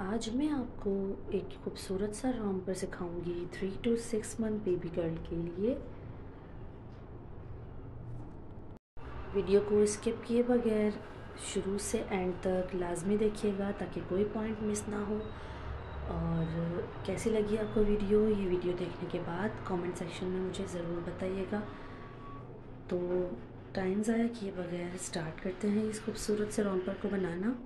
आज मैं आपको एक खूबसूरत सा रॉम्पर सिखाऊंगी 3 to 6 मंथ बेबी गर्ल के लिए। वीडियो को स्किप किए बगैर शुरू से एंड तक लाजमी देखिएगा ताकि कोई पॉइंट मिस ना हो। और कैसी लगी आपको वीडियो? ये वीडियो देखने के बाद कमेंट सेक्शन में मुझे ज़रूर बताइएगा। तो टाइम ज़ाया किए बगैर स्टार्ट करते हैं इस खूबसूरत से रॉम्पर को बनाना।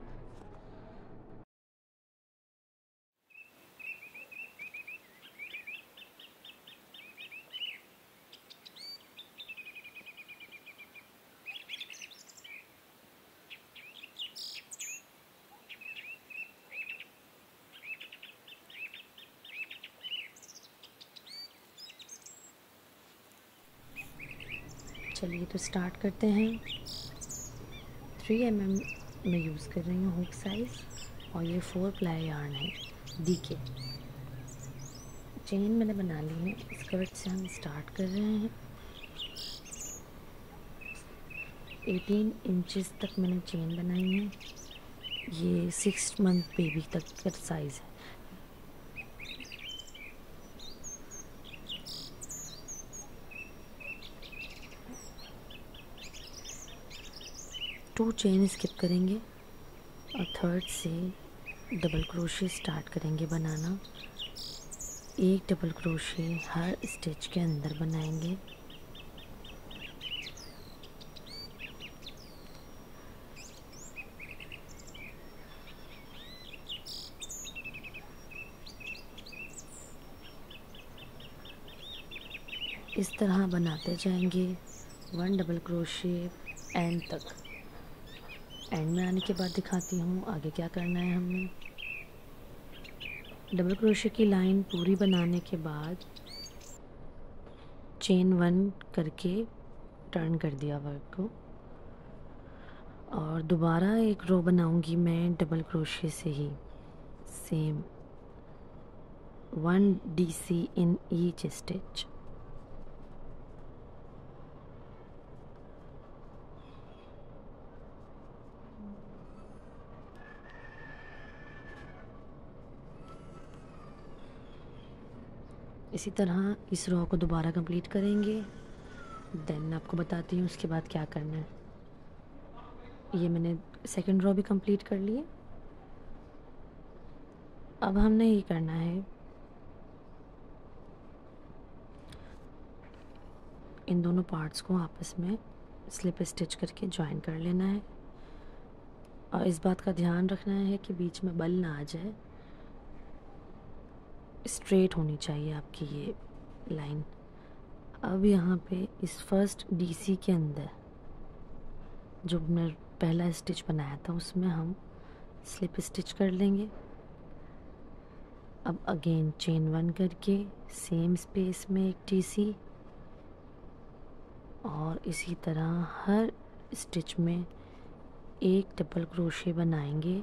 चलिए तो स्टार्ट करते हैं। 3 mm में यूज़ कर रही हूँ हुक साइज़ और ये 4 प्लाई यार्न है डीके। चेन मैंने बना ली है। स्कर्ट से हम स्टार्ट कर रहे हैं। 18 इंचेस तक मैंने चेन बनाई है। ये 6 मंथ बेबी तक का साइज़ है। टू चेन स्किप करेंगे और थर्ड से डबल क्रोशे स्टार्ट करेंगे बनाना। एक डबल क्रोशे हर स्टिच के अंदर बनाएंगे। इस तरह बनाते जाएंगे 1 डबल क्रोशे एंड तक। एंड में आने के बाद दिखाती हूँ आगे क्या करना है हमें। डबल क्रोशे की लाइन पूरी बनाने के बाद चेन 1 करके टर्न कर दिया वर्क को और दोबारा एक रो बनाऊंगी मैं डबल क्रोशे से ही। Same 1 DC in each stitch. इसी तरह इस रो को दोबारा कंप्लीट करेंगे। देन आपको बताती हूँ उसके बाद क्या करना है। ये मैंने सेकंड रो भी कंप्लीट कर ली है। अब हमने ये करना है, इन दोनों पार्ट्स को आपस में स्लिप स्टिच करके ज्वाइन कर लेना है। और इस बात का ध्यान रखना है कि बीच में बल ना आ जाए। स्ट्रेट होनी चाहिए आपकी ये लाइन। अब यहाँ पे इस फर्स्ट DC के अंदर जो मैं पहला स्टिच बनाया था उसमें हम स्लिप स्टिच कर लेंगे। अब अगेन चेन 1 करके सेम स्पेस में एक DC और इसी तरह हर स्टिच में एक डबल क्रोशे बनाएंगे।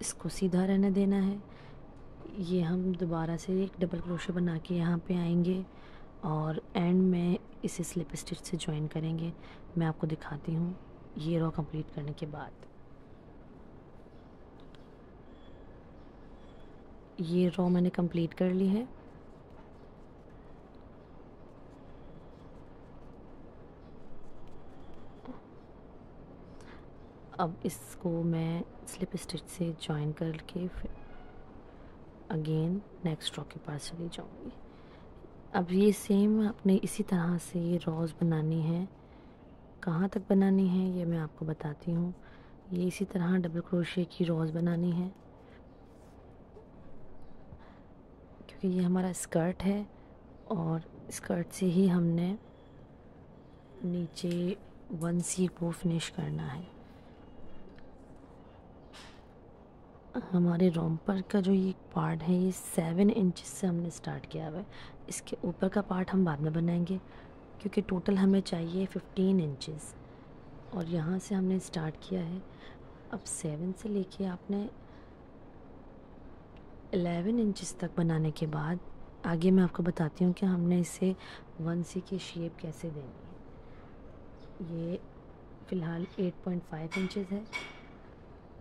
इसको सीधा रहने देना है। ये हम दोबारा से एक डबल क्रोशे बना के यहाँ पे आएंगे और एंड में इसे स्लिप स्टिच से ज्वाइन करेंगे। मैं आपको दिखाती हूँ ये रो कंप्लीट करने के बाद। ये रो मैंने कंप्लीट कर ली है। अब इसको मैं स्लिप स्टिच से ज्वाइन करके फिर अगेन नेक्स्ट रो के पास चली जाऊँगी। अब ये सेम आपने इसी तरह से ये रोज़ बनानी है। कहाँ तक बनानी है ये मैं आपको बताती हूँ। ये इसी तरह डबल क्रोशे की रोज़ बनानी है क्योंकि ये हमारा स्कर्ट है और स्कर्ट से ही हमने नीचे 1C को फिनिश करना है। हमारे रोम्पर का जो ये पार्ट है ये 7 इंचेस से हमने स्टार्ट किया हुआ है। इसके ऊपर का पार्ट हम बाद में बनाएंगे क्योंकि टोटल हमें चाहिए 15 इंचेस और यहाँ से हमने स्टार्ट किया है। अब 7 से लेके आपने 11 इंचेस तक बनाने के बाद आगे मैं आपको बताती हूँ कि हमने इसे 1C की शेप कैसे देनी है। ये फ़िलहाल 8.5 इंचेस है।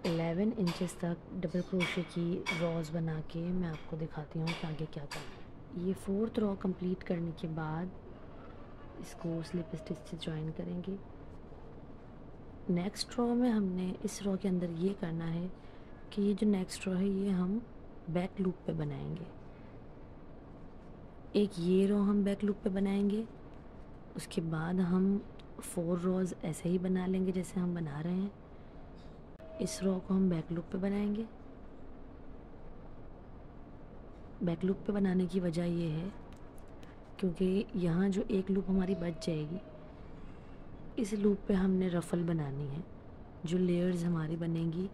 11 इंचेस तक डबल क्रोशे की रॉज बना के मैं आपको दिखाती हूँ कि आगे क्या करना है। ये 4th रॉ कंप्लीट करने के बाद इसको स्लिप स्टिच से ज्वाइन करेंगे। नेक्स्ट रॉ में हमने इस रॉ के अंदर ये करना है कि ये जो नेक्स्ट रॉ है ये हम बैक लूप पे बनाएंगे। एक ये रॉ हम बैक लूप पे बनाएंगे, उसके बाद हम 4 रॉज ऐसे ही बना लेंगे जैसे हम बना रहे हैं। इस रॉ को हम बैक लूप पे बनाएंगे। बैक लूप पे बनाने की वजह ये है क्योंकि यहाँ जो एक लूप हमारी बच जाएगी, इस लूप पे हमने रफ़ल बनानी है। जो लेयर्स हमारी बनेंगी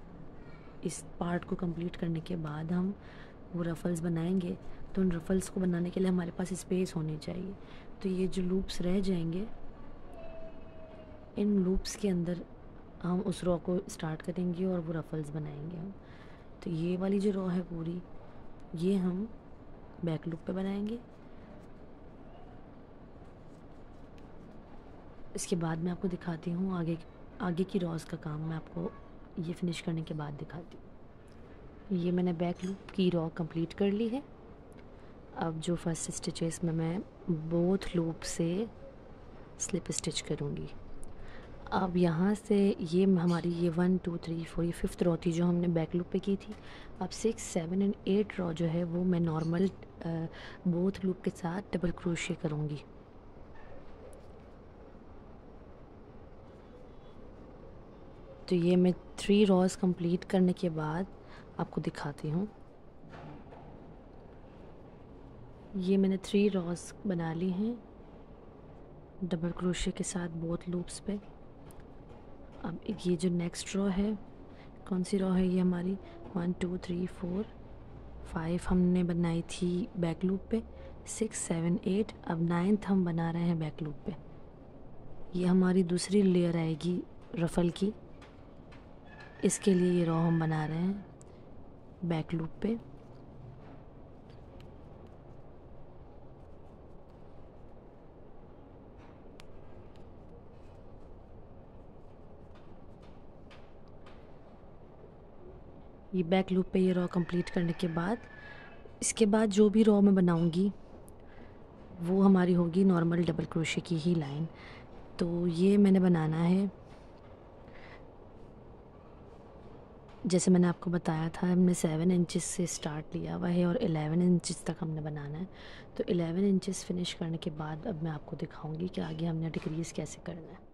इस पार्ट को कंप्लीट करने के बाद हम वो रफ़ल्स बनाएंगे, तो उन रफ़ल्स को बनाने के लिए हमारे पास स्पेस होनी चाहिए। तो ये जो लूप्स रह जाएंगे, इन लूप्स के अंदर हम उस रॉ को स्टार्ट करेंगे और वो रफ़ल्स बनाएंगे हम। तो ये वाली जो रॉ है पूरी, ये हम बैक लूप पे बनाएंगे। इसके बाद मैं आपको दिखाती हूँ आगे की रॉज का काम मैं आपको ये फिनिश करने के बाद दिखाती हूँ। ये मैंने बैक लूप की रॉ कंप्लीट कर ली है। अब जो फर्स्ट स्टिचेस में मैं बोथ लूप से स्लिप स्टिच करूँगी। अब यहाँ से ये हमारी ये 1 2 3 4 ये 5th रॉ थी जो हमने बैक लूप पे की थी। अब 6 7 एंड 8 रॉ जो है वो मैं नॉर्मल बोथ लूप के साथ डबल क्रोशे करूँगी। तो ये मैं 3 रॉज कंप्लीट करने के बाद आपको दिखाती हूँ। ये मैंने 3 रॉज बना ली हैं डबल क्रोशे के साथ बोथ लूप्स पे। अब ये जो नेक्स्ट रो है, कौन सी रो है ये हमारी 1 2 3 4 5 हमने बनाई थी बैक लूप पे, 6 7 8 अब 9th हम बना रहे हैं बैक लूप पे। ये हमारी दूसरी लेयर आएगी रफ़ल की, इसके लिए ये रो हम बना रहे हैं बैक लूप पे। ये बैक लूप पे ये रो कंप्लीट करने के बाद इसके बाद जो भी रो मैं बनाऊंगी वो हमारी होगी नॉर्मल डबल क्रोशे की ही लाइन। तो ये मैंने बनाना है, जैसे मैंने आपको बताया था हमने 7 इंचेस से स्टार्ट लिया हुआ है और 11 इंचेस तक हमने बनाना है। तो 11 इंचेस फिनिश करने के बाद अब मैं आपको दिखाऊंगी कि आगे हमने डिक्रीज़ कैसे करना है।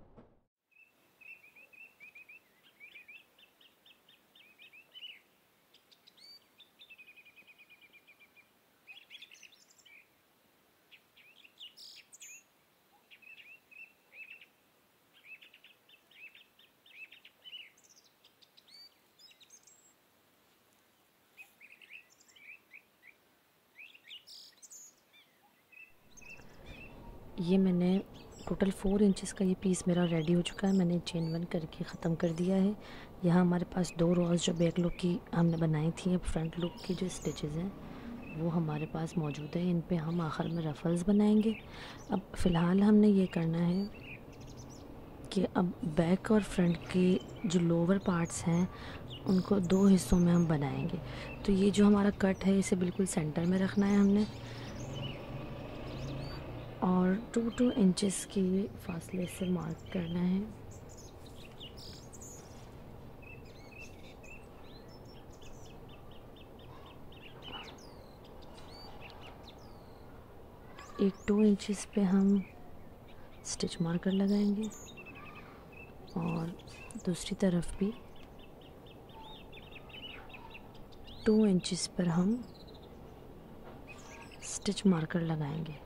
ये मैंने टोटल 4 इंचेस का ये पीस मेरा रेडी हो चुका है। मैंने चेन 1 करके ख़त्म कर दिया है। यहाँ हमारे पास 2 रॉज जो बैक लूप की हमने बनाई थी, अब फ्रंट लूप की जो स्टिचेस हैं वो हमारे पास मौजूद है। इन पे हम आखिर में रफ़ल्स बनाएंगे। अब फ़िलहाल हमने ये करना है कि अब बैक और फ्रंट के जो लोअर पार्ट्स हैं उनको 2 हिस्सों में हम बनाएंगे। तो ये जो हमारा कट है इसे बिल्कुल सेंटर में रखना है हमने, और 2 इंचेस के फासले से मार्क करना है। एक 2 इंचेस पे हम स्टिच मार्कर लगाएंगे और दूसरी तरफ भी 2 इंचेस पर हम स्टिच मार्कर लगाएंगे।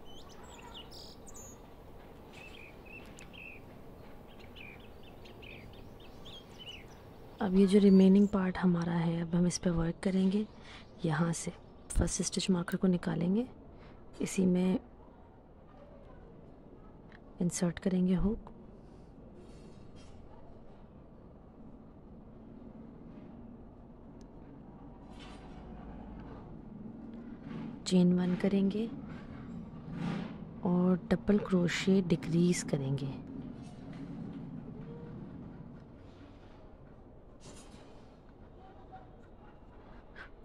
अब ये जो रिमेनिंग पार्ट हमारा है अब हम इस पे वर्क करेंगे। यहाँ से फर्स्ट स्टिच मार्कर को निकालेंगे, इसी में इंसर्ट करेंगे हुक, चेन 1 करेंगे और डबल क्रोशे डिक्रीज़ करेंगे।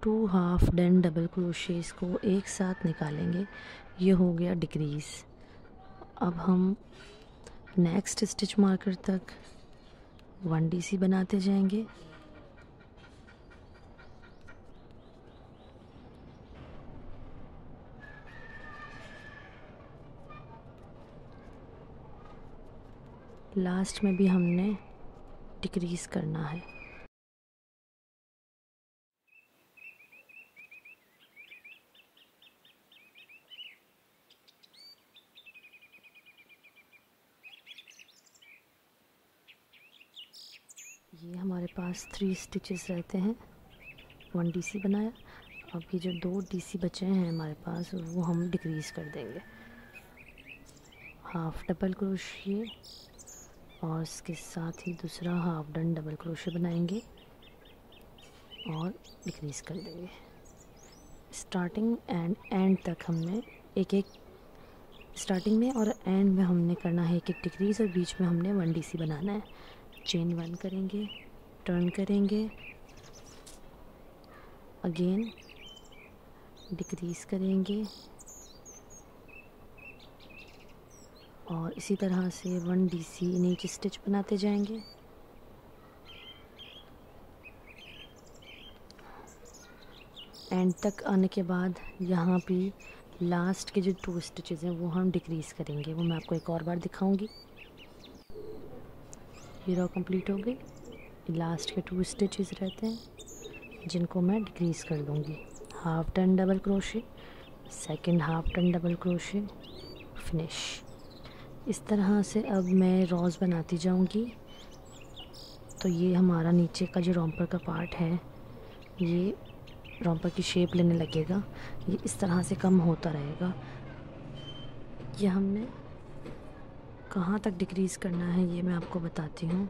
2 हाफ डन डबल क्रोशेस को एक साथ निकालेंगे। ये हो गया डिक्रीज़। अब हम नेक्स्ट स्टिच मार्कर तक 1 DC बनाते जाएंगे। लास्ट में भी हमने डिक्रीज़ करना है। ये हमारे पास 3 स्टिचेस रहते हैं, 1 DC बनाया। अब ये जो 2 DC बचे हैं हमारे पास, वो हम डिक्रीज़ कर देंगे। हाफ डबल क्रोशिए और इसके साथ ही दूसरा हाफ डन डबल क्रोशिए बनाएंगे और डिक्रीज़ कर देंगे। स्टार्टिंग एंड एंड तक हमने एक एक, स्टार्टिंग में और एंड में हमने करना है एक एक डिक्रीज़, और बीच में हमने 1 DC बनाना है। चेन 1 करेंगे, टर्न करेंगे, अगेन डिक्रीज़ करेंगे और इसी तरह से 1 DC नीच स्टिच बनाते जाएंगे। एंड तक आने के बाद यहाँ पे लास्ट के जो 2 स्टिचेस हैं वो हम डिक्रीज़ करेंगे। वो मैं आपको एक और बार दिखाऊंगी। ये रो कंप्लीट हो गई। लास्ट के 2 स्टिचेस रहते हैं जिनको मैं डिक्रीज़ कर दूँगी। Half turn double crochet, second half turn double crochet, finish. इस तरह से अब मैं रोज़ बनाती जाऊँगी। तो ये हमारा नीचे का जो रोम्पर का पार्ट है, ये रोम्पर की शेप लेने लगेगा। ये इस तरह से कम होता रहेगा। ये हमने कहाँ तक डिक्रीज़ करना है ये मैं आपको बताती हूँ।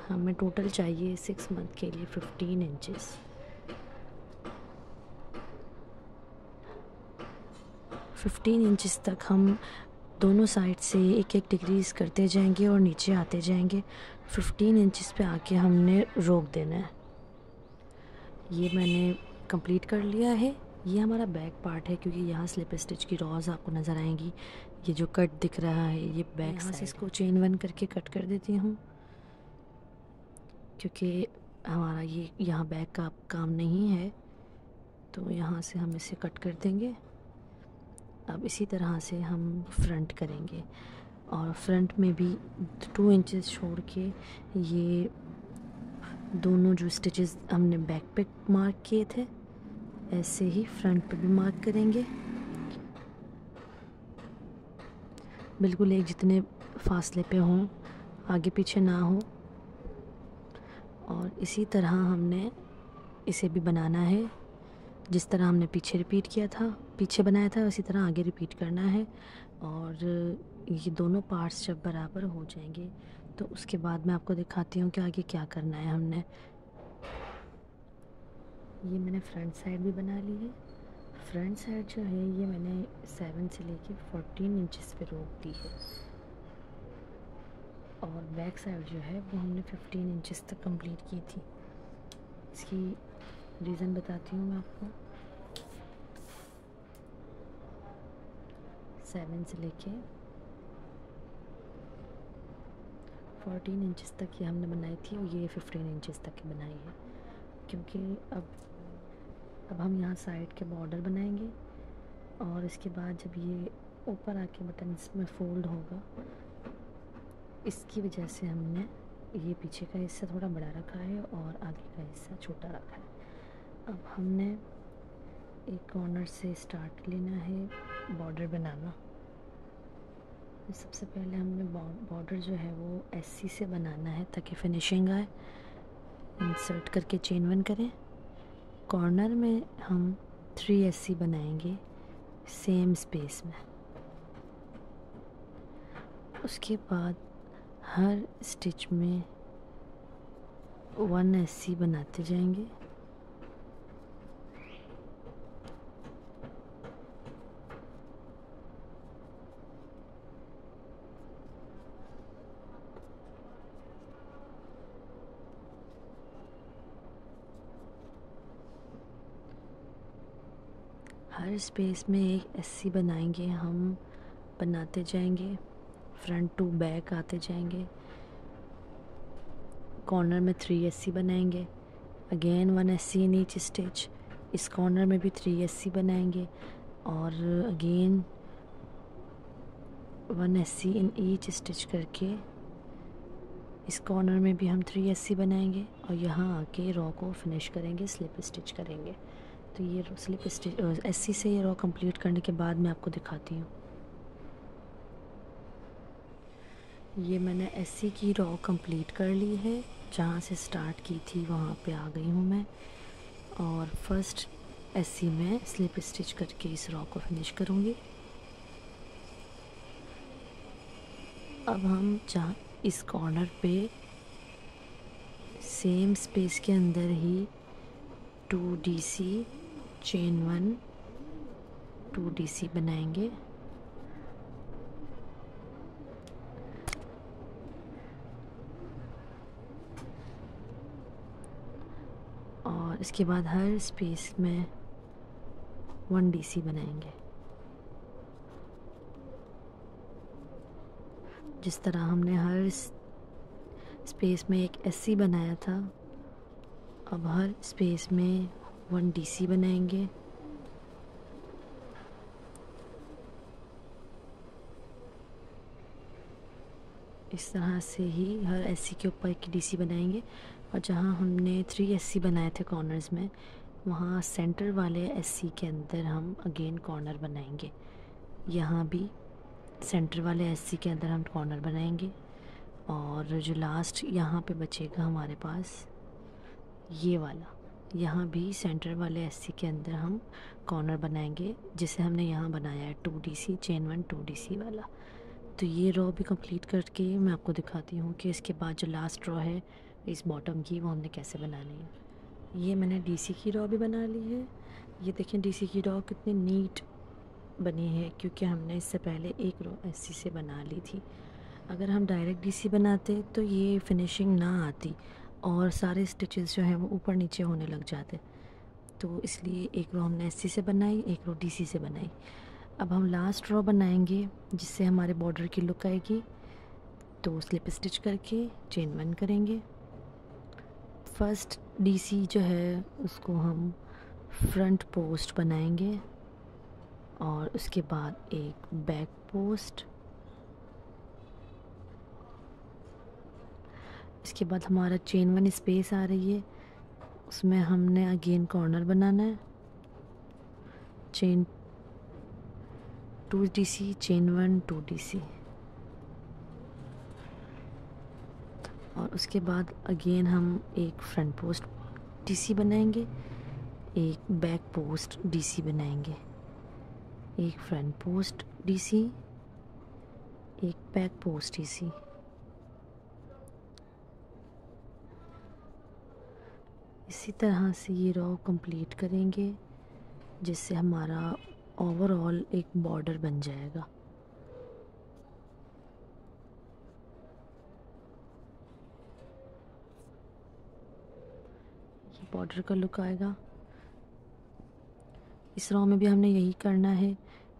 हमें टोटल चाहिए 6 मंथ के लिए 15 इंचेस। इंचेस तक हम दोनों साइड से एक एक डिक्रीज़ करते जाएंगे और नीचे आते जाएंगे। 15 इंचेस पे आके हमने रोक देना है। ये मैंने कंप्लीट कर लिया है। ये हमारा बैक पार्ट है, क्योंकि यहाँ स्लिप स्टिच की रॉज आपको नज़र आएंगी। ये जो कट दिख रहा है ये बैक साइड से इसको चेन 1 करके कट कर देती हूँ, क्योंकि हमारा ये यहाँ बैक का काम नहीं है, तो यहाँ से हम इसे कट कर देंगे। अब इसी तरह से हम फ्रंट करेंगे और फ्रंट में भी 2 इंचेस छोड़ के ये दोनों जो स्टिचेस हमने बैक पे मार्क किए थे, ऐसे ही फ्रंट पे भी मार्क करेंगे। बिल्कुल एक जितने फासले पे हों, आगे पीछे ना हो। और इसी तरह हमने इसे भी बनाना है। जिस तरह हमने पीछे रिपीट किया था, पीछे बनाया था, उसी तरह आगे रिपीट करना है। और ये दोनों पार्ट्स जब बराबर हो जाएंगे तो उसके बाद मैं आपको दिखाती हूँ कि आगे क्या करना है हमने। ये मैंने फ्रंट साइड भी बना ली है। फ्रंट साइड जो है ये मैंने 7 से लेके 14 इंचेस पे रोक दी है, और बैक साइड जो है वो हमने 15 इंचेस तक कंप्लीट की थी। इसकी रीज़न बताती हूँ मैं आपको। 7 से लेके 14 इंचेस तक ये हमने बनाई थी, और ये 15 इंचेस तक की बनाई है। क्योंकि अब हम यहाँ साइड के बॉर्डर बनाएंगे, और इसके बाद जब ये ऊपर आके बटन इसमें फोल्ड होगा, इसकी वजह से हमने ये पीछे का हिस्सा थोड़ा बड़ा रखा है और आगे का हिस्सा छोटा रखा है। अब हमने एक कॉर्नर से स्टार्ट लेना है बॉर्डर बनाना। सबसे पहले हमने बॉर्डर जो है वो एससी से बनाना है ताकि फिनिशिंग आए। इंसर्ट करके चेन 1 करें। कॉर्नर में हम 3 एससी बनाएंगे सेम स्पेस में। उसके बाद हर स्टिच में 1 एससी बनाते जाएंगे। हर स्पेस में एक एससी बनाएंगे हम, बनाते जाएंगे, फ्रंट टू बैक आते जाएंगे। कॉर्नर में 3 एससी बनाएंगे, अगेन 1 एससी इन ईच स्टिच। इस कॉर्नर में भी 3 एससी बनाएंगे और अगेन 1 एससी इन ईच स्टिच करके इस कॉर्नर में भी हम 3 एससी बनाएंगे और यहाँ आके रॉ को फिनिश करेंगे, स्लिप स्टिच करेंगे। तो ये स्लिप स्टिच एससी से ये रॉ कंप्लीट करने के बाद मैं आपको दिखाती हूँ। ये मैंने एससी की रॉ कंप्लीट कर ली है, जहाँ से स्टार्ट की थी वहाँ पे आ गई हूँ मैं। और फर्स्ट एससी में स्लिप स्टिच करके इस रॉ को फिनिश करूँगी। अब हम जहाँ इस कॉर्नर पे सेम स्पेस के अंदर ही 2 DC चेन 1 2 DC बनाएंगे। और इसके बाद हर स्पेस में 1 DC बनाएंगे। जिस तरह हमने हर स्पेस में एक एससी बनाया था, अब हर स्पेस में 1 DC बनाएंगे। इस तरह से ही हर एससी के ऊपर एक DC बनाएंगे। और जहाँ हमने 3 एससी बनाए थे कॉर्नर्स में, वहाँ सेंटर वाले एससी के अंदर हम अगेन कॉर्नर बनाएंगे। यहाँ भी सेंटर वाले एससी के अंदर हम कॉर्नर बनाएंगे। और जो लास्ट यहाँ पे बचेगा हमारे पास ये वाला, यहाँ भी सेंटर वाले एससी के अंदर हम कॉर्नर बनाएंगे, जिसे हमने यहाँ बनाया है 2 DC चेन 1 2 DC वाला। तो ये रॉ भी कंप्लीट करके मैं आपको दिखाती हूँ कि इसके बाद जो लास्ट रॉ है इस बॉटम की, वो हमने कैसे बनानी है। ये मैंने DC की रॉ भी बना ली है। ये देखें DC की रॉ कितनी नीट बनी है, क्योंकि हमने इससे पहले एक रॉ एससी से बना ली थी। अगर हम डायरेक्ट DC बनाते तो ये फिनिशिंग ना आती और सारे स्टिचेस जो हैं वो ऊपर नीचे होने लग जाते। तो इसलिए एक रो हमने एससी से बनाई, एक रो DC से बनाई। अब हम लास्ट रो बनाएंगे जिससे हमारे बॉर्डर की लुक आएगी। तो स्लिप स्टिच करके चेन 1 करेंगे। फर्स्ट DC जो है उसको हम फ्रंट पोस्ट बनाएंगे और उसके बाद एक बैक पोस्ट। इसके बाद हमारा चेन 1 स्पेस आ रही है, उसमें हमने अगेन कॉर्नर बनाना है। Chain 2 DC chain 1 2 DC। और उसके बाद अगेन हम एक फ्रंट पोस्ट DC बनाएंगे, एक बैक पोस्ट DC बनाएंगे, एक फ्रंट पोस्ट DC, एक बैक पोस्ट DC। इसी तरह से ये रॉ कंप्लीट करेंगे, जिससे हमारा ओवरऑल एक बॉर्डर बन जाएगा। ये बॉर्डर का लुक आएगा। इस रॉ में भी हमने यही करना है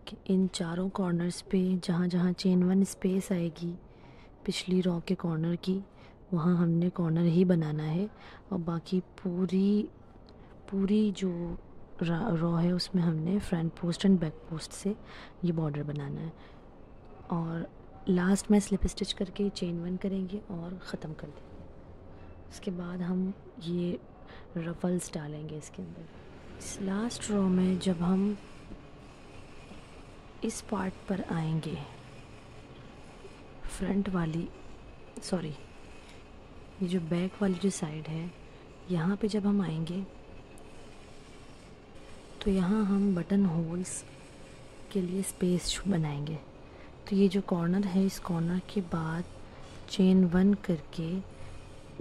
कि इन चारों कॉर्नर्स पे जहाँ जहाँ चेन 1 स्पेस आएगी पिछली रॉ के कॉर्नर की, वहाँ हमने कॉर्नर ही बनाना है। और बाकी पूरी जो रॉ है उसमें हमने front post and back post से ये बॉर्डर बनाना है। और लास्ट में स्लिप स्टिच करके चेन 1 करेंगे और ख़त्म कर देंगे। उसके बाद हम ये रफल्स डालेंगे इसके अंदर। इस लास्ट रॉ में जब हम इस पार्ट पर आएंगे, फ्रंट वाली ये जो बैक वाली जो साइड है, यहाँ पे जब हम आएंगे तो यहाँ हम बटन होल्स के लिए स्पेस बनाएंगे। तो ये जो कॉर्नर है, इस कॉर्नर के बाद चेन 1 करके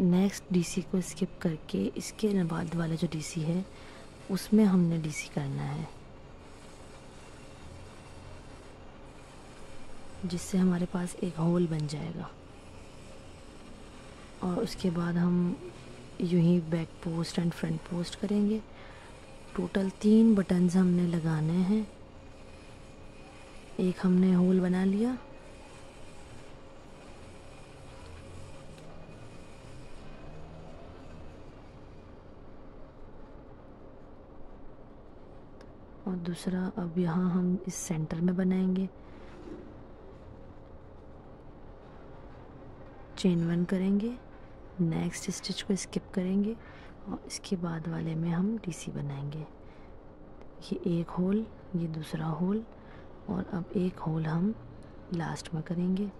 नेक्स्ट DC को स्किप करके इसके बाद वाला जो DC है उसमें हमने DC करना है, जिससे हमारे पास एक होल बन जाएगा। और उसके बाद हम यूं ही back post and front post करेंगे। टोटल 3 बटन्स हमने लगाने हैं। एक हमने होल बना लिया, और दूसरा अब यहाँ हम इस सेंटर में बनाएंगे। चेन 1 करेंगे, नेक्स्ट स्टिच को स्किप करेंगे और इसके बाद वाले में हम डीसी बनाएंगे। ये एक होल, ये दूसरा होल, और अब एक होल हम लास्ट में करेंगे।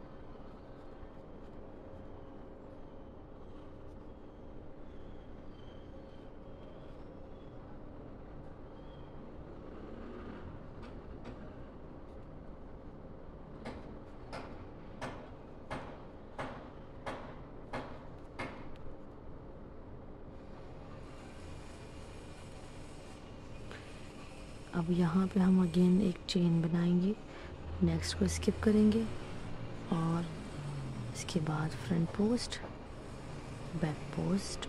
अब यहाँ पे हम अगेन एक चेन बनाएंगे, नेक्स्ट को स्किप करेंगे और इसके बाद front post, back post,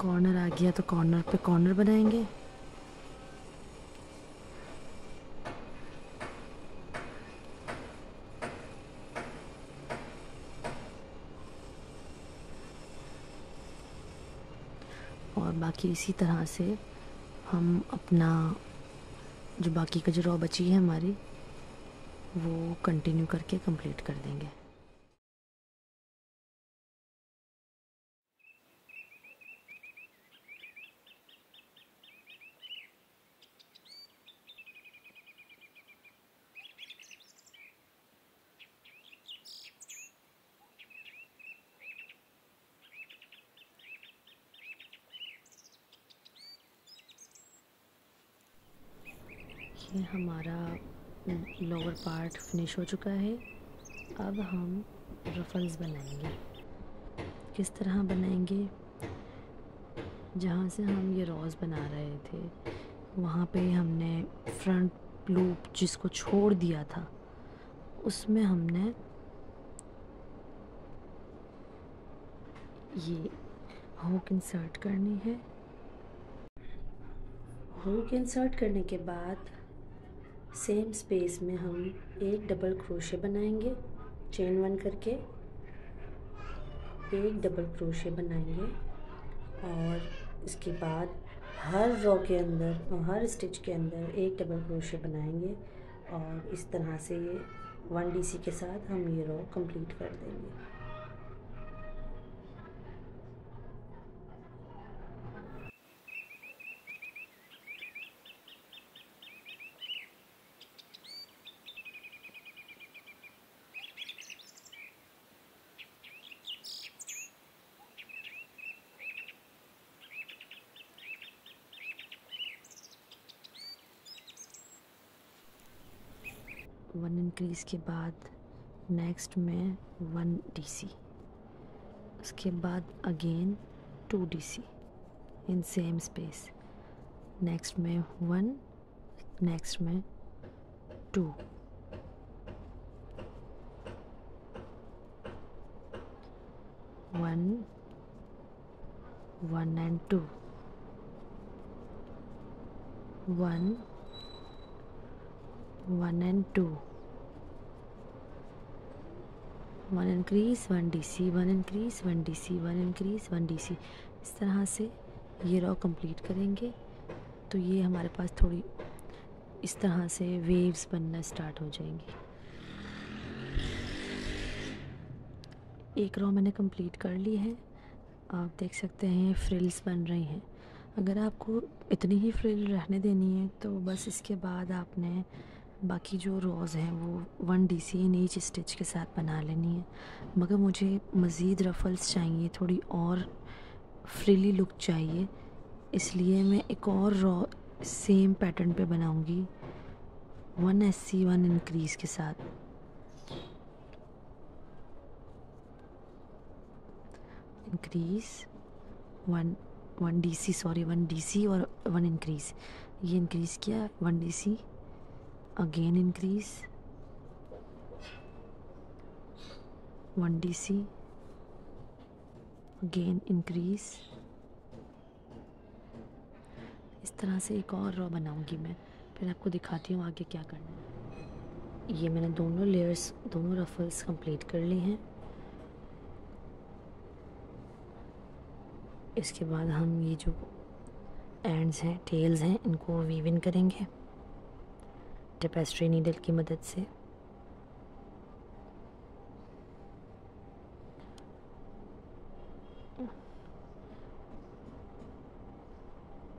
corner आ गया तो कॉर्नर पे कॉर्नर बनाएंगे। और बाकी इसी तरह से हम अपना जो बाकी का जो रॉ बची है हमारी, वो कंटिन्यू करके कंप्लीट कर देंगे। ये हमारा लोअर पार्ट फिनिश हो चुका है। अब हम रफल्स बनाएंगे। किस तरह बनाएंगे? जहाँ से हम ये रॉज बना रहे थे वहाँ पे हमने फ्रंट लूप जिसको छोड़ दिया था उसमें हमने ये हुक इंसर्ट करनी है। हुक इंसर्ट करने के बाद सेम स्पेस में हम एक डबल क्रोशे बनाएंगे, चेन 1 करके एक डबल क्रोशे बनाएंगे और इसके बाद हर रो के अंदर और हर स्टिच के अंदर एक डबल क्रोशे बनाएंगे और इस तरह से ये 1 डीसी के साथ हम ये रो कंप्लीट कर देंगे। वन इंक्रीज़ के बाद नेक्स्ट में 1 डीसी, उसके बाद again 2 DC in same space, next में 1, नेक्स्ट में 2, 1, 1 and 2, 1, 1 and 2, 1 increase 1 DC, 1 increase 1 DC, 1 increase 1 DC. इस तरह से ये रो कंप्लीट करेंगे तो ये हमारे पास थोड़ी इस तरह से वेव्स बनना स्टार्ट हो जाएंगी। एक रो मैंने कंप्लीट कर ली है, आप देख सकते हैं फ्रिल्स बन रही हैं। अगर आपको इतनी ही फ्रिल रहने देनी है तो बस इसके बाद आपने बाकी जो रोज़ हैं वो 1 डीसी इन ईच स्टिच के साथ बना लेनी है। मगर मुझे मज़ीद रफल्स चाहिए, थोड़ी और फ्रिली लुक चाहिए, इसलिए मैं एक और रॉ सेम पैटर्न पे बनाऊंगी 1 एससी 1 इंक्रीज़ के साथ। इंक्रीज़ 1 डीसी, सॉरी 1 डीसी और 1 इंक्रीज़। ये इंक्रीज़ किया 1 DC, again increase 1 DC, again increase. इस तरह से एक और रो बनाऊंगी मैं, फिर आपको दिखाती हूँ आगे क्या करना है। ये मैंने दोनों लेयर्स, दोनों रफल्स कंप्लीट कर ली हैं। इसके बाद हम ये जो एंड्स हैं, टेल्स हैं, इनको वीव इन करेंगे टेपेस्ट्री नीडल की मदद से।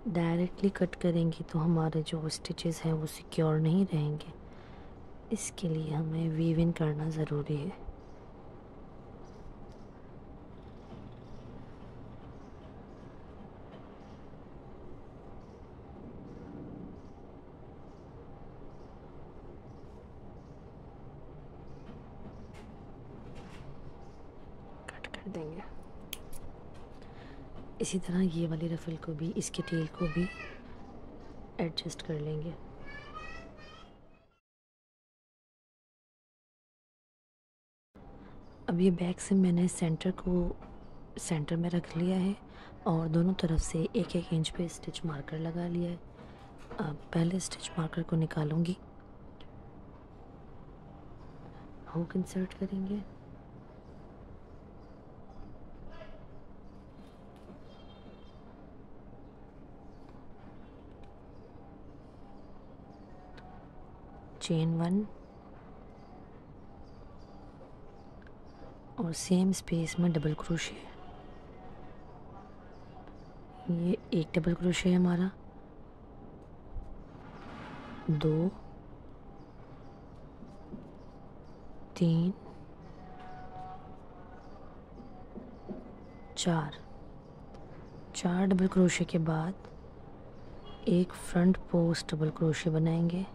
डायरेक्टली कट करेंगे तो हमारे जो स्टिचेस हैं वो सिक्योर नहीं रहेंगे, इसके लिए हमें वीव इन करना ज़रूरी है। कट कर देंगे। इसी तरह ये वाली रफल को भी, इसके टेल को भी एडजस्ट कर लेंगे। अब ये बैक से मैंने सेंटर को सेंटर में रख लिया है और दोनों तरफ से एक एक इंच पे स्टिच मार्कर लगा लिया है। अब पहले स्टिच मार्कर को निकालूंगी, हुक इंसर्ट करेंगे, चेन 1 और सेम स्पेस में डबल क्रोशे। ये एक डबल क्रोशे है हमारा, 2 3 4 डबल क्रोशे के बाद एक फ्रंट पोस्ट डबल क्रोशे बनाएंगे।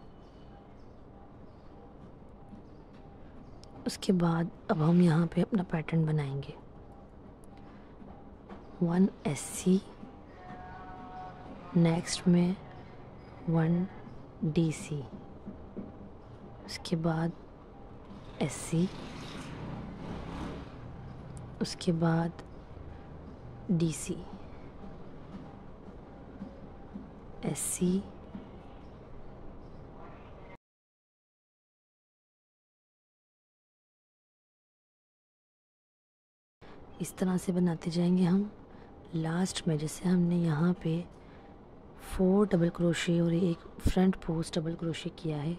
उसके बाद अब हम यहाँ पे अपना पैटर्न बनाएंगे। 1 SC, नेक्स्ट में 1 DC, उसके बाद SC, उसके बाद DC, SC, इस तरह से बनाते जाएंगे हम। लास्ट में जैसे हमने यहाँ पे 4 डबल क्रोशे और एक फ्रंट पोस्ट डबल क्रोशे किया है,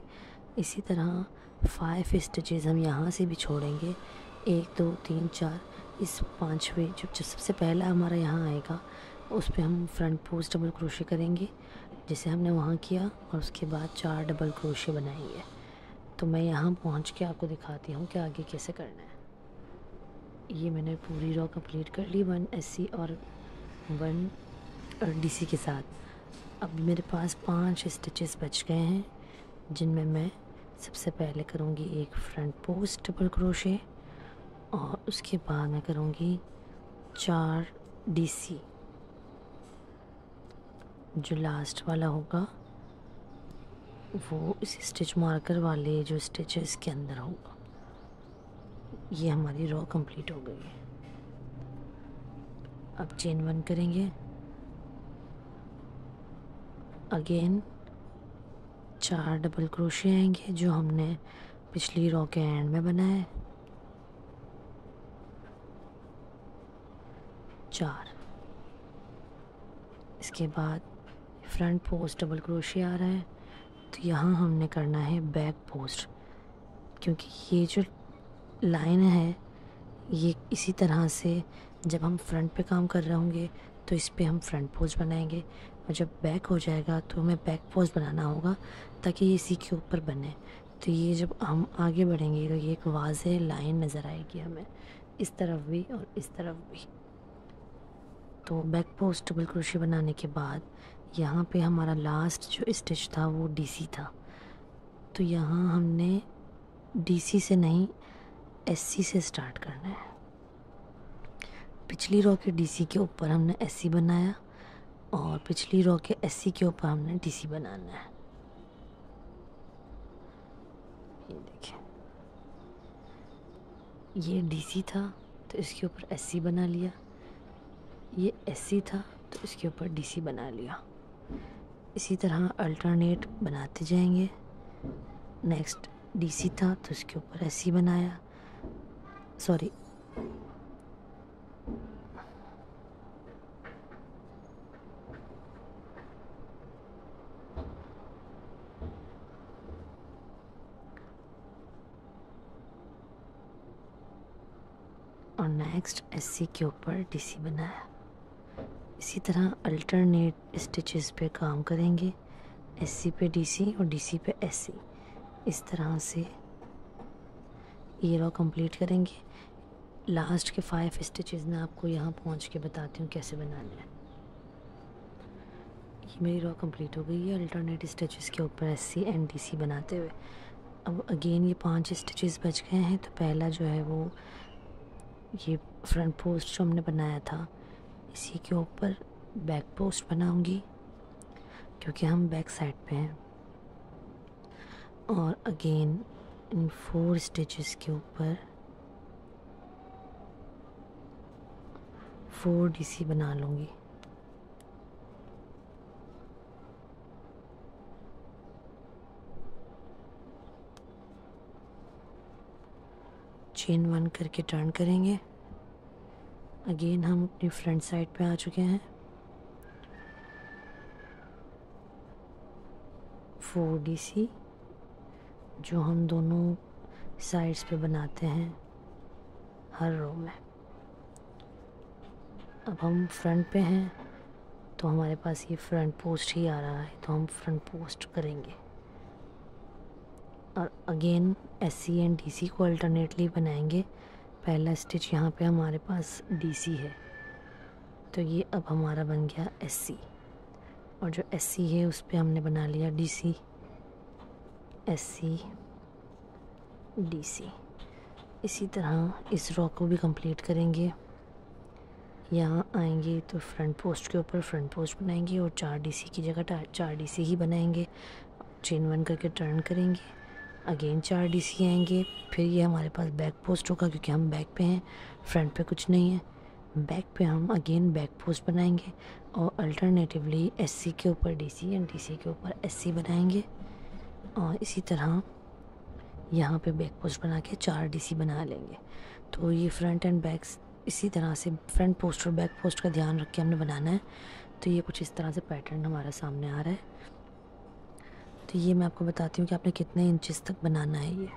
इसी तरह 5 स्टिचेस हम यहाँ से भी छोड़ेंगे। 1 2 3 4, इस 5वें जो सबसे पहला हमारा यहाँ आएगा उस पर हम फ्रंट पोस्ट डबल क्रोशे करेंगे जैसे हमने वहाँ किया, और उसके बाद 4 डबल क्रोशे बनाएंगे। तो मैं यहाँ पहुँच के आपको दिखाती हूँ कि आगे कैसे करना है। ये मैंने पूरी रो कंप्लीट कर ली 1 SC और 1 DC के साथ। अब मेरे पास 5 स्टिचेस बच गए हैं जिनमें मैं सबसे पहले करूँगी एक फ्रंट पोस्ट डबल क्रोशे और उसके बाद मैं करूँगी 4 DC। जो लास्ट वाला होगा वो इस स्टिच मार्कर वाले जो स्टिचेस के अंदर होगा। ये हमारी रो कंप्लीट हो गई है। अब चेन 1 करेंगे, अगेन 4 डबल क्रोशे आएंगे जो हमने पिछली रो के एंड में बनाए, 4। इसके बाद फ्रंट पोस्ट डबल क्रोशे आ रहा है, तो यहाँ हमने करना है बैक पोस्ट, क्योंकि ये जो लाइन है ये इसी तरह से जब हम फ्रंट पे काम कर रहे होंगे तो इस पे हम फ्रंट पोस्ट बनाएंगे, और जब बैक हो जाएगा तो हमें बैक पोस्ट बनाना होगा ताकि ये इसी के ऊपर बने। तो ये जब हम आगे बढ़ेंगे तो ये एक वाज़ेह लाइन नज़र आएगी हमें, इस तरफ भी और इस तरफ भी। तो बैक पोस्ट डबल क्रोशे बनाने के बाद यहाँ पे हमारा लास्ट जो स्टिच था वो DC था, तो यहाँ हमने DC से नहीं SC से स्टार्ट करना है। पिछली रो के DC के ऊपर हमने SC बनाया और पिछली रो के SC के ऊपर हमने DC बनाना है। ये देखिए, ये DC था तो इसके ऊपर SC बना लिया, ये एससी था तो इसके ऊपर डीसी बना लिया। इसी तरह अल्टरनेट बनाते जाएंगे। नेक्स्ट डीसी था तो इसके ऊपर एससी बनाया, सॉरी और नेक्स्ट एससी के ऊपर डीसी बनाया। इसी तरह अल्टरनेट स्टिचेस पे काम करेंगे, एससी पे डीसी और डीसी पे एससी। इस तरह से ये रो कंप्लीट करेंगे। लास्ट के 5 स्टिचेस मैं आपको यहाँ पहुँच के बताती हूँ कैसे बनाने हैं। ये मेरी रो कंप्लीट हो गई है अल्टरनेट स्टिचेस के ऊपर एससी एंड डीसी बनाते हुए। अब अगेन ये 5 स्टिचेस बच गए हैं। तो पहला जो है वो ये फ्रंट पोस्ट जो हमने बनाया था, इसी के ऊपर बैक पोस्ट बनाऊंगी क्योंकि हम बैक साइड पे हैं। और अगेन इन 4 स्टिचेस के ऊपर 4 डीसी बना लूँगी। चेन 1 करके टर्न करेंगे। अगेन हम अपनी फ्रंट साइड पे आ चुके हैं। 4 डीसी जो हम दोनों साइड्स पे बनाते हैं हर रो में। अब हम फ्रंट पे हैं तो हमारे पास ये फ्रंट पोस्ट ही आ रहा है, तो हम फ्रंट पोस्ट करेंगे। और अगेन एससी एंड डीसी को अल्टरनेटली बनाएंगे। पहला स्टिच यहाँ पे हमारे पास डीसी है तो ये अब हमारा बन गया एससी, और जो एससी है उस पे हमने बना लिया डीसी, एससी डीसी। इसी तरह इस रो को भी कंप्लीट करेंगे। यहाँ आएंगे तो फ्रंट पोस्ट के ऊपर फ्रंट पोस्ट बनाएंगे और 4 डीसी की जगह 4 डीसी ही बनाएंगे। चेन 1 करके टर्न करेंगे, अगेन 4 डीसी आएंगे। फिर ये हमारे पास बैक पोस्ट होगा क्योंकि हम बैक पे हैं, फ्रंट पे कुछ नहीं है। बैक पे हम अगेन बैक पोस्ट बनाएंगे और अल्टरनेटिवली एससी के ऊपर डीसी एंड डीसी के ऊपर एससी बनाएंगे। और इसी तरह यहाँ पे बैक पोस्ट बना के 4 डीसी बना लेंगे। तो ये फ्रंट एंड बैक इसी तरह से फ्रंट पोस्ट और बैक पोस्ट का ध्यान रख के हमने बनाना है। तो ये कुछ इस तरह से पैटर्न हमारा सामने आ रहा है। तो ये मैं आपको बताती हूँ कि आपने कितने इंचेस तक बनाना है ये।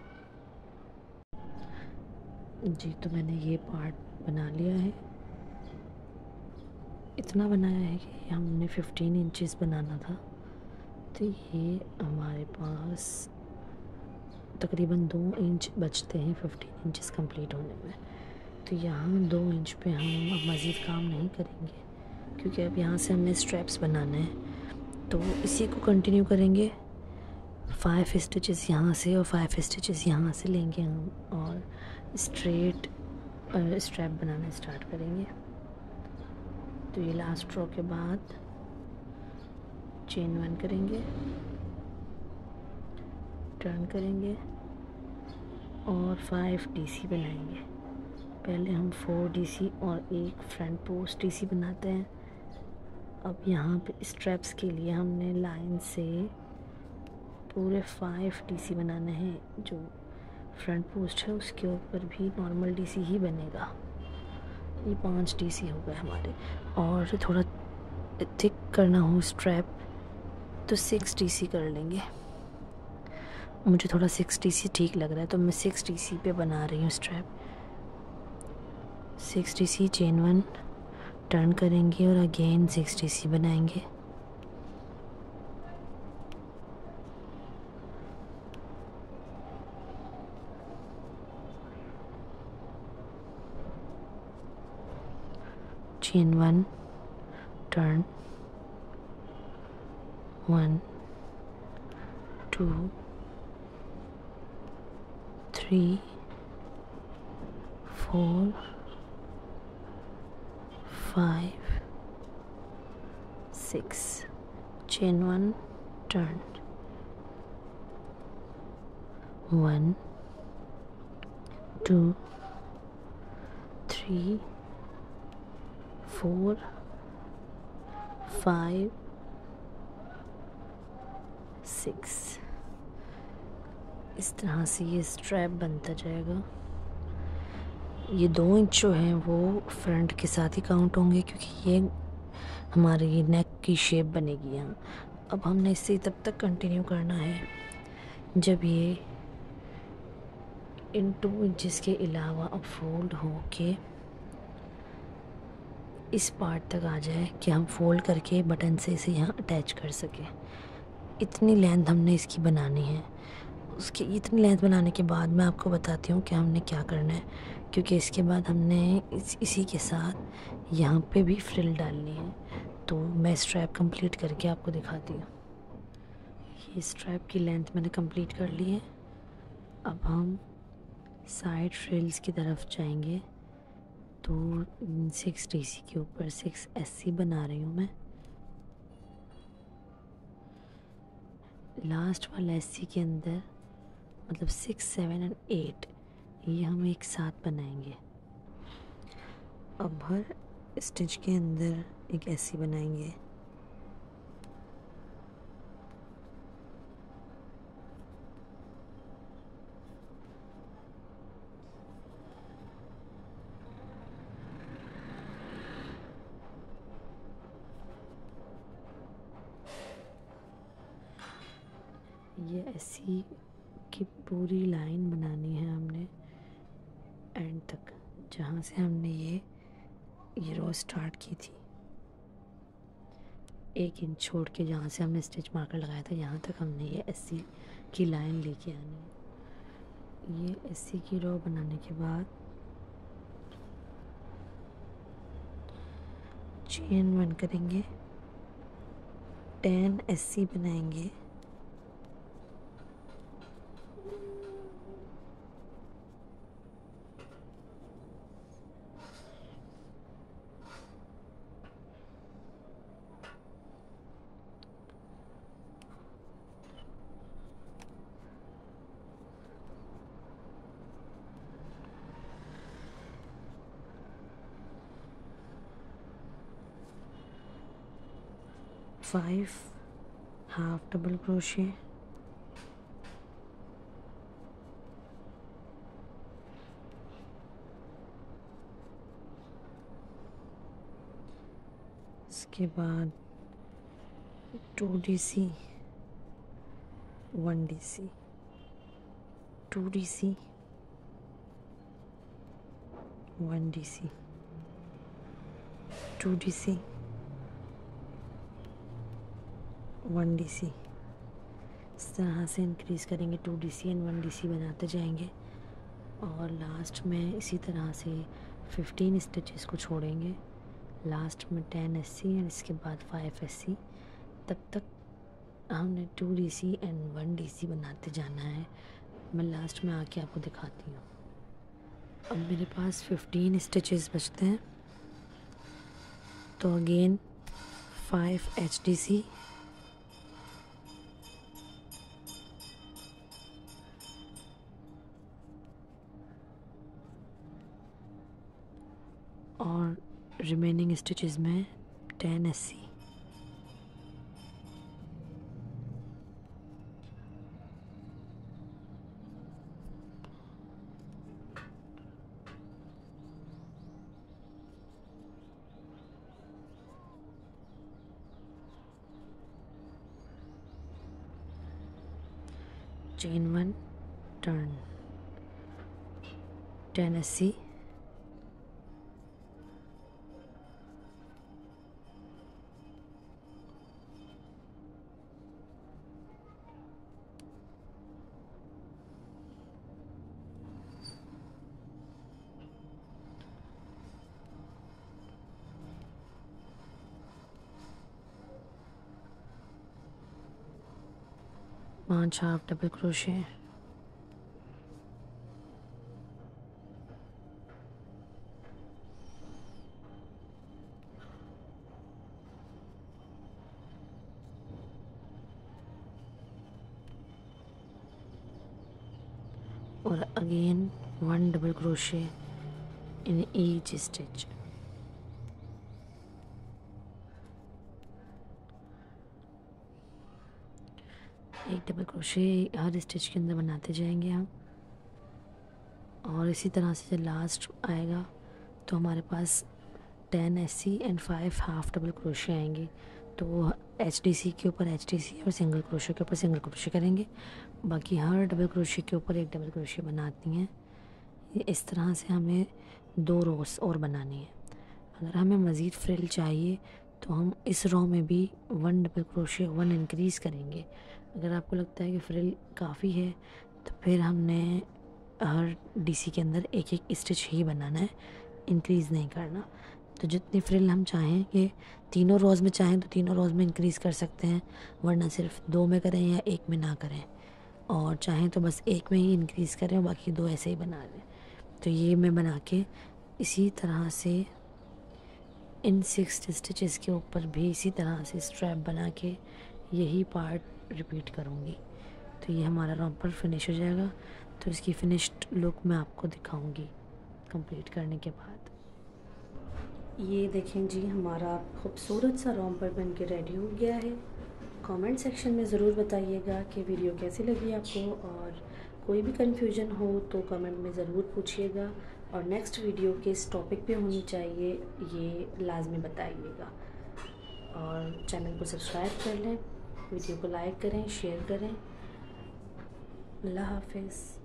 जी तो मैंने ये पार्ट बना लिया है, इतना बनाया है कि हमने 15 इंचेस बनाना था। तो ये हमारे पास तकरीबन 2 इंच बचते हैं 15 इंचेस कंप्लीट होने में। तो यहाँ 2 इंच पे हम अब मज़ीद काम नहीं करेंगे क्योंकि अब यहाँ से हमें स्ट्रैप्स बनाने हैं। तो इसी को कंटिन्यू करेंगे। 5 स्टिचेस यहाँ से और 5 स्टिचेस यहाँ से लेंगे हम और स्ट्रेट स्ट्रैप बनाना स्टार्ट करेंगे। तो ये लास्ट रो के बाद चेन 1 करेंगे, टर्न करेंगे और 5 डीसी बनाएंगे। पहले हम 4 डीसी और एक फ्रंट पोस्ट डीसी बनाते हैं। अब यहाँ पे स्ट्रैप्स के लिए हमने लाइन से पूरे 5 डीसी बनाने हैं। जो फ्रंट पोस्ट है उसके ऊपर भी नॉर्मल डीसी ही बनेगा। ये 5 डीसी हो गए हमारे। और थोड़ा थिक करना हो स्ट्रैप तो 6 डीसी कर लेंगे। मुझे थोड़ा 6 डीसी ठीक लग रहा है तो मैं 6 डीसी पे बना रही हूँ स्ट्रैप। 6 डीसी चेन 1 टर्न करेंगे और अगेन 6 डीसी बनाएंगे। Chain 1 turn 1 2 3 4 5 6 chain 1 turn 1 2 3 4 5 6। इस तरह से ये स्ट्रैप बनता जाएगा। ये 2 इंच जो हैं वो फ्रंट के साथ ही काउंट होंगे, क्योंकि ये हमारे ये नेक की शेप बनेगी यहाँ। अब हमने इसे तब तक कंटिन्यू करना है जब ये इन 2 इंचज़ के अलावा अब फोल्ड हो के इस पार्ट तक आ जाए कि हम फोल्ड करके बटन से इसे यहाँ अटैच कर सकें। इतनी लेंथ हमने इसकी बनानी है। उसकी इतनी लेंथ बनाने के बाद मैं आपको बताती हूँ कि हमने क्या करना है, क्योंकि इसके बाद हमने इसी के साथ यहाँ पे भी फ्रिल डालनी है। तो मैं स्ट्रैप कंप्लीट करके आपको दिखाती हूँ। ये स्ट्रैप की लेंथ मैंने कंप्लीट कर ली है। अब हम साइड फ्रिल्स की तरफ जाएंगे। तो 6 DC के ऊपर 6 SC बना रही हूँ मैं। लास्ट वाला SC के अंदर मतलब 6 7 और 8 ये हम एक साथ बनाएंगे। अब हर स्टिच के अंदर एक SC बनाएंगे। ये SC की पूरी लाइन बनानी है हमने एंड तक, जहाँ से हमने ये रो स्टार्ट की थी। 1 इंच छोड़ के जहाँ से हमने स्टिच मार्कर लगाया था यहाँ तक हमने ये SC की लाइन लेके आनी है। ये SC की रो बनाने के बाद चेन 1 करेंगे, 10 SC बनाएंगे। फाइव हाफ डबल क्रोशे, इसके बाद 2 DC 1 DC 2 DC 1 DC 2 DC 1 DC। इस तरह से इंक्रीज़ करेंगे, 2 DC एंड 1 DC बनाते जाएंगे और लास्ट में इसी तरह से 15 स्टिचेस को छोड़ेंगे। लास्ट में 10 SC एंड इसके बाद 5 SC। तब तक हमने 2 DC एंड 1 DC बनाते जाना है। मैं लास्ट में आके आपको दिखाती हूँ। अब मेरे पास 15 स्टिचेस बचते हैं, तो अगेन 5 HDC और रिमेनिंग स्टिचेस में 10 SC। चेन 1 टर्न 10 SC, पाँच हाफ डबल क्रोशे, और अगेन 1 डबल क्रोशे इन ईच स्टिच। एक डबल क्रोशे हर स्टिच के अंदर बनाते जाएंगे हम। और इसी तरह से जब लास्ट आएगा तो हमारे पास 10 SC and 5 half double crochet आएंगे। तो एचडीसी के ऊपर एचडीसी और सिंगल क्रोशे के ऊपर सिंगल क्रोशे करेंगे। बाकी हर डबल क्रोशे के ऊपर एक डबल क्रोशे बनानी है। इस तरह से हमें 2 रोज़ और बनानी है। अगर हमें मज़ीद फ्रिल चाहिए तो हम इस रो में भी 1 डबल क्रोशे 1 इंक्रीज़ करेंगे। अगर आपको लगता है कि फ्रिल काफ़ी है तो फिर हमने हर डीसी के अंदर एक एक स्टिच ही बनाना है, इंक्रीज़ नहीं करना। तो जितनी फ्रिल हम चाहें कि तीनों रोज़ में चाहें तो तीनों रोज़ में इंक्रीज़ कर सकते हैं, वरना सिर्फ 2 में करें या 1 में ना करें, और चाहें तो बस 1 में ही इंक्रीज़ करें और बाकी 2 ऐसे ही बना लें। तो ये मैं बना के इसी तरह से इन 6 स्टिचेस के ऊपर भी इसी तरह से स्ट्रैप बना के यही पार्ट रिपीट करूँगी। तो ये हमारा रॉम्पर फिनिश हो जाएगा। तो इसकी फिनिश्ड लुक मैं आपको दिखाऊंगी कंप्लीट करने के बाद। ये देखें जी, हमारा खूबसूरत सा रॉम्पर बन के रेडी हो गया है। कमेंट सेक्शन में ज़रूर बताइएगा कि वीडियो कैसी लगी आपको, और कोई भी कंफ्यूजन हो तो कमेंट में ज़रूर पूछिएगा, और नेक्स्ट वीडियो किस टॉपिक पे होनी चाहिए ये लाजमी बताइएगा। और चैनल को सब्सक्राइब कर लें, वीडियो को लाइक करें, शेयर करें। अल्लाह हाफिज़।